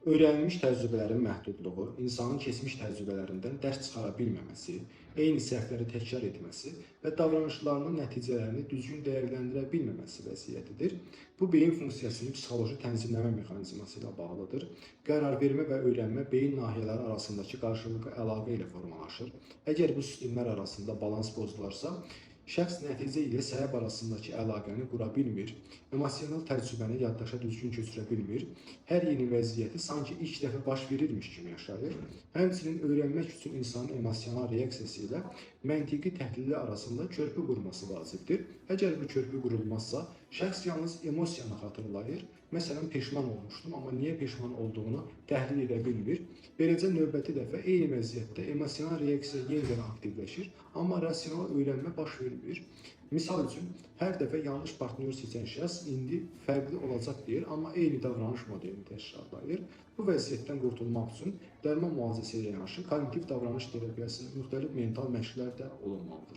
Öyrənilmiş təcrübələrin məhdudluğu, insanın keçmiş təcrübələrindən dərs çıxara bilməməsi, eyni səhvləri təkrar etməsi və davranışlarının nəticələrini düzgün dəyərləndirə bilməməsi vəziyyətidir. Bu, beyin funksiyasının psixoloji tənzimləmə mexanizması ilə bağlıdır. Qərar vermə və öyrənmə beyin nahiyələri arasındakı qarşılıqlı əlaqə ilə formalaşır. Əgər bu sistemlər arasında balans pozularsa, şəxs nəticə ilə səbəb arasındakı əlaqəni qura bilmir, emosional təcrübəni yaddaşa düzgün köçürə bilmir, hər yeni vəziyyəti sanki ilk dəfə baş verirmiş kimi yaşayır. Həmçinin öyrənmək üçün insanın emosional reaksiyası ilə məntiqi təhlili arasında körpü qurması vacibdir. Əgər bu körpü qurulmazsa, şəxs yalnız emosiyanı xatırlayır. Məsələn, peşman olmuşdum, amma niyə peşman olduğunu təhlil edə bilmir. Beləcə, növbəti dəfə eyni vəziyyətdə emosional reaksiya yenidən aktivləşir, amma rasional öyrənmə baş vermir. Misal üçün, hər dəfə yanlış partnyor seçən şəxs indi fərqli olacaq deyir, amma eyni davranış modelini təkrarlayır. Bu vəziyyətdən qurtulmaq üçün dərman müalicəsi ilə yanaşı kognitiv davranış terapiyası, müxtəlif mental məşqlər də olunmalıdır.